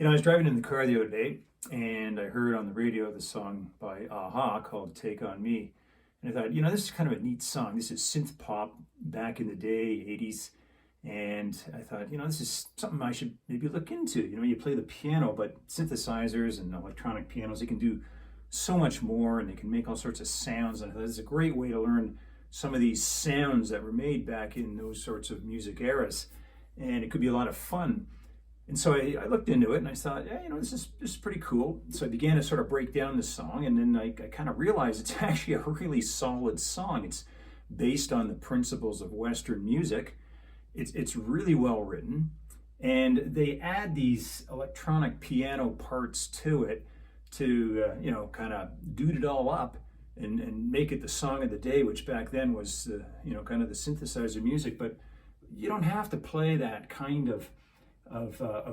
I was driving in the car the other day and I heard on the radio the song by a-ha called Take On Me. And I thought, this is kind of a neat song. This is synth pop back in the day, 80s. And I thought, this is something I should maybe look into. You play the piano, but synthesizers and electronic pianos, they can do so much more and they can make all sorts of sounds. And I thought it's a great way to learn some of these sounds that were made back in those sorts of music eras. And it could be a lot of fun. And so I looked into it and I thought, this is pretty cool. So I began to sort of break down the song, and then I kind of realized it's actually a really solid song. It's based on the principles of Western music. It's really well written, and they add these electronic piano parts to it to kind of dude it all up and make it the song of the day, which back then was kind of the synthesizer music. But you don't have to play that kind of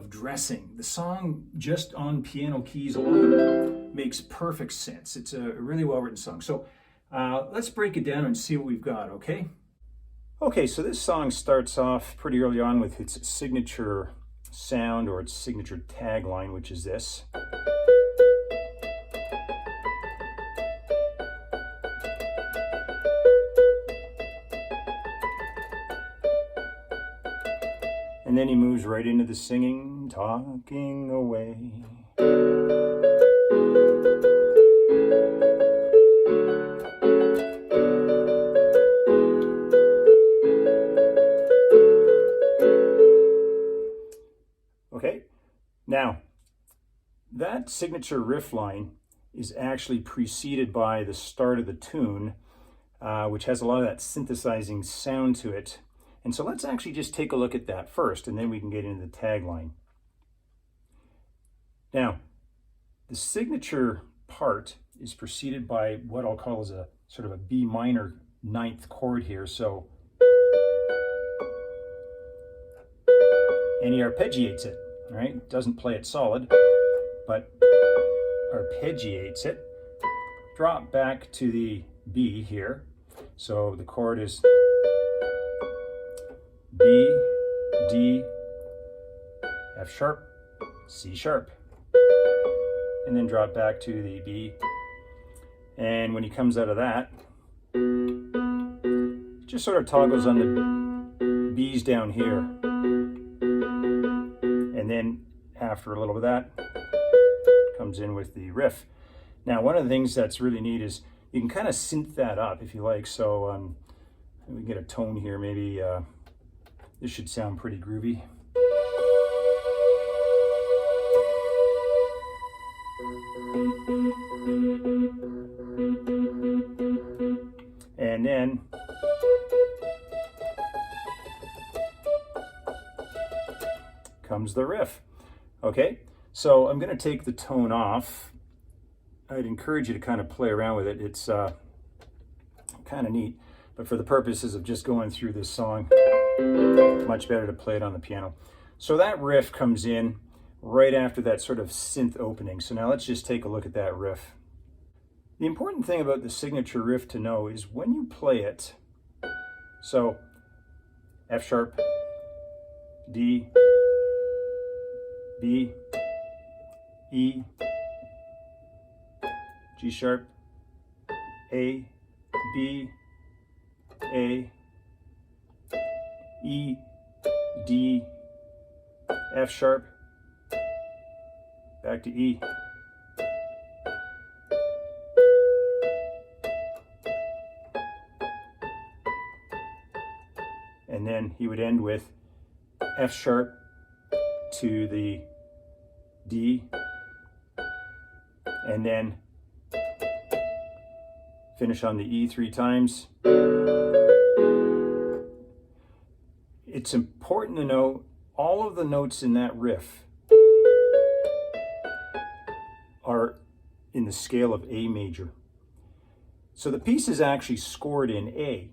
dressing. The song just on piano keys alone makes perfect sense. It's a really well written song. So let's break it down and see what we've got, okay? Okay, so this song starts off pretty early on with its signature sound, or its signature tagline, which is this. And then he moves right into the singing, talking away. Okay, now that signature riff line is actually preceded by the start of the tune, which has a lot of that synthesizing sound to it. And so let's actually just take a look at that first, and then we can get into the tagline. Now, the signature part is preceded by what I'll call as a sort of a B minor ninth chord here. So, and he arpeggiates it, right? Doesn't play it solid, but arpeggiates it. Drop back to the B here. So the chord is B, D, F sharp, C sharp, and then drop back to the B. And when he comes out of that, just sort of toggles on the B's down here. And then after a little bit of that, comes in with the riff. Now, one of the things that's really neat is you can kind of synth that up if you like. So we get a tone here, maybe this should sound pretty groovy. And then comes the riff. Okay, so I'm going to take the tone off. I'd encourage you to kind of play around with it. It's kind of neat, but for the purposes of just going through this song, much better to play it on the piano. So that riff comes in right after that sort of synth opening. So now let's just take a look at that riff. The important thing about the signature riff to know is when you play it, so F sharp, D, B, E, G sharp, A, B, A, E, D, F sharp, back to E. And then he would end with F sharp to the D, and then finish on the E 3 times. It's important to know all of the notes in that riff are in the scale of A major. So the piece is actually scored in A.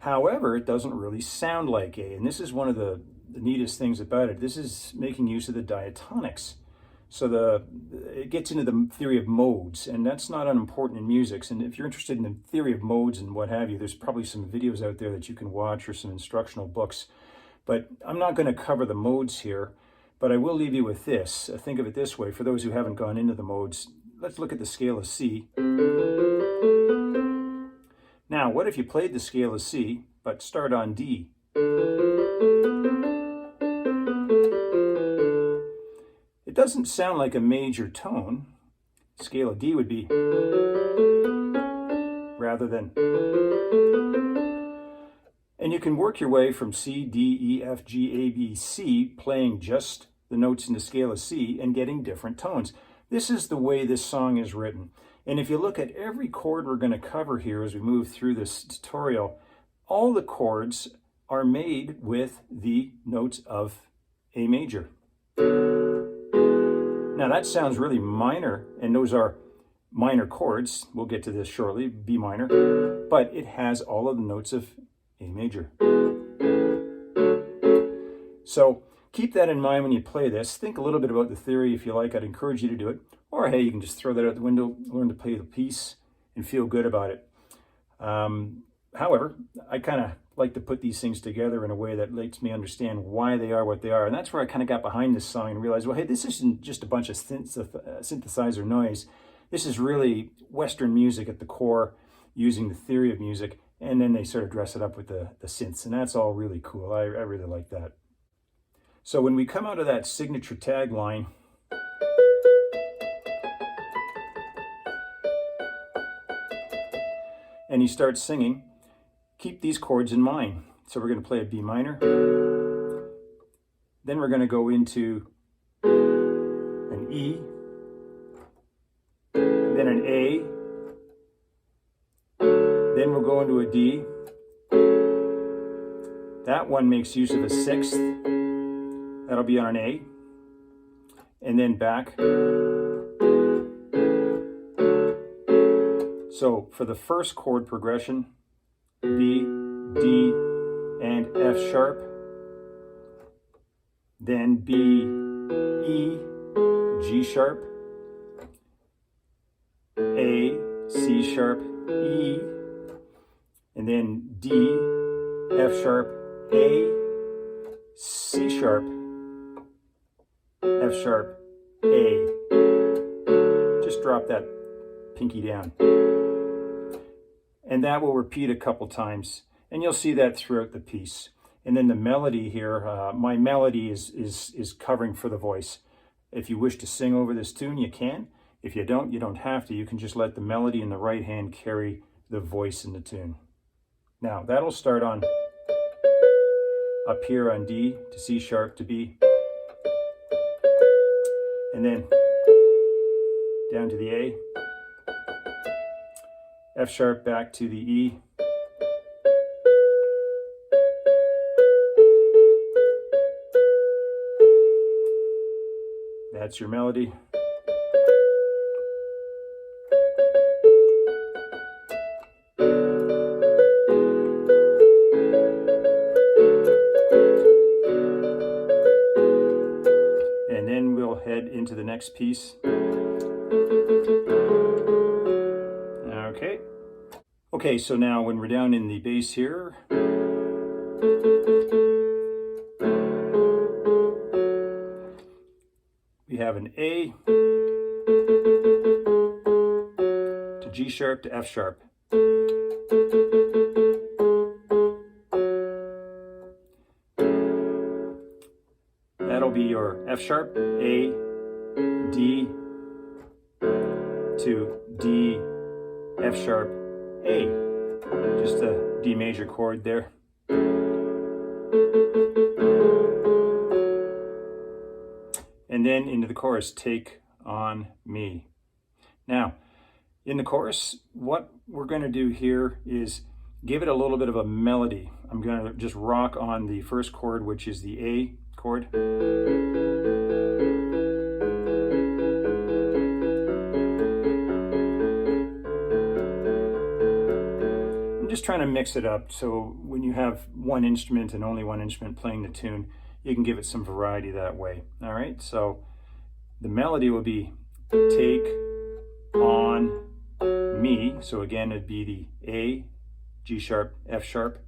However, it doesn't really sound like A, and this is one of the neatest things about it. This is making use of the diatonics. So it gets into the theory of modes, and that's not unimportant in music. And if you're interested in the theory of modes and what have you, there's probably some videos out there that you can watch or some instructional books. But I'm not going to cover the modes here. But I will leave you with this. Think of it this way, for those who haven't gone into the modes, let's look at the scale of C. Now, what if you played the scale of C, but start on D? It doesn't sound like a major tone. Scale of D would be rather than. And you can work your way from C, D, E, F, G, A, B, C, playing just the notes in the scale of C and getting different tones. This is the way this song is written. And if you look at every chord we're going to cover here as we move through this tutorial, all the chords are made with the notes of A major. Now that sounds really minor, and those are minor chords. We'll get to this shortly, B minor, but it has all of the notes of A major. So keep that in mind when you play this. Think a little bit about the theory if you like. I'd encourage you to do it. Or hey, you can just throw that out the window, learn to play the piece, and feel good about it. However, I kind of like to put these things together in a way that lets me understand why they are what they are. And that's where I kind of got behind this song and realized, well, hey, this isn't just a bunch of synthesizer noise. This is really Western music at the core, using the theory of music. And then they sort of dress it up with the synths. And that's all really cool. I really like that. So when we come out of that signature tagline, and you start singing, keep these chords in mind. So we're going to play a B minor. Then we're going to go into an E, then an A, then we'll go into a D. That one makes use of a sixth. That'll be on an A. And then back. So for the first chord progression, B, D, and F sharp, then B, E, G sharp, A, C sharp, E, and then D, F sharp, A, C sharp, F sharp, A. Just drop that pinky down. And that will repeat a couple times, and you'll see that throughout the piece. And then the melody here, my melody is covering for the voice. If you wish to sing over this tune, you can. If you don't have to. You can just let the melody in the right hand carry the voice in the tune. Now, that'll start on up here on D to C sharp to B. And then down to the A. F sharp back to the E. That's your melody. And then we'll head into the next piece. Okay, so now when we're down in the bass here, we have an A to G sharp to F sharp. That'll be your F sharp, A, D to D, F sharp, A, just a D major chord there. And then into the chorus, Take on Me. Now, in the chorus, what we're going to do here is give it a little bit of a melody. I'm going to just rock on the first chord, which is the A chord. Just trying to mix it up so when you have one instrument and only one instrument playing the tune, you can give it some variety that way. All right, so the melody will be Take on Me. So again, it'd be the A, G sharp, F sharp,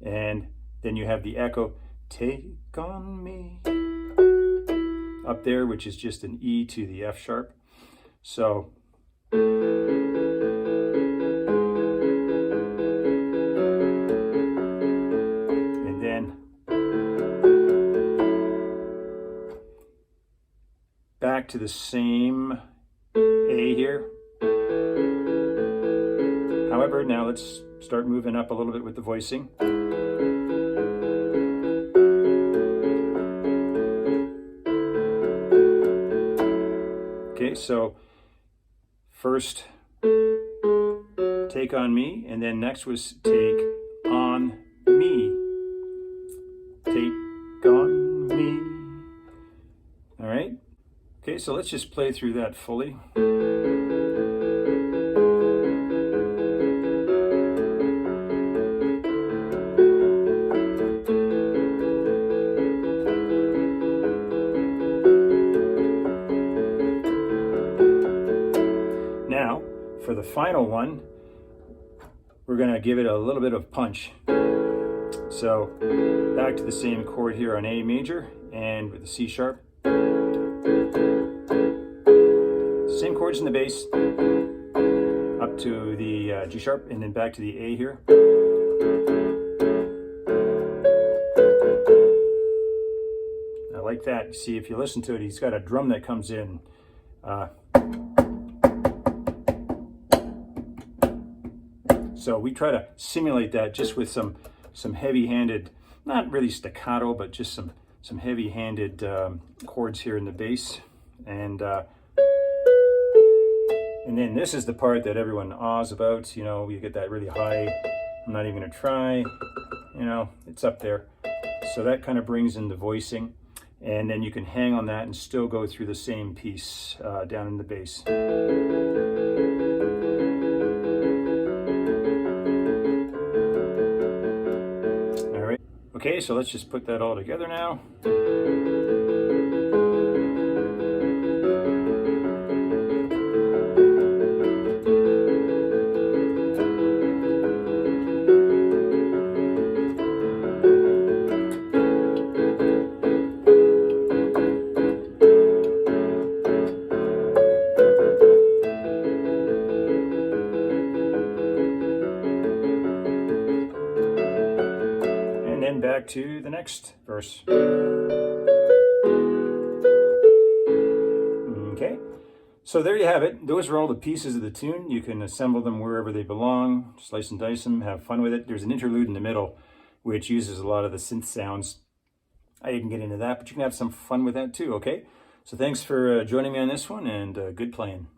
and then you have the echo, Take on me. up there, which is just an E to the F sharp. So and then back to the same A here. However, now let's start moving up a little bit with the voicing. Okay, so first Take on Me, and then next was Take on Me. Take on me. All right. Okay, so let's just play through that fully. Now, for the final one, we're going to give it a little bit of punch. So, back to the same chord here on A major and with the C sharp. Same chords in the bass, up to the G sharp, and then back to the A here. I like that. See, if you listen to it, he's got a drum that comes in. So we try to simulate that just with some heavy-handed, not really staccato, but just some heavy-handed chords here in the bass. And then this is the part that everyone awes about. You know, you get that really high. I'm not even gonna try. You know, it's up there. So that kind of brings in the voicing, and then you can hang on that and still go through the same piece down in the bass. All right. Okay, so let's just put that all together now. Back to the next verse. Okay, so there you have it. Those are all the pieces of the tune. You can assemble them wherever they belong, slice and dice them, have fun with it. There's an interlude in the middle which uses a lot of the synth sounds. I didn't get into that, but you can have some fun with that too, okay? So thanks for joining me on this one, and good playing.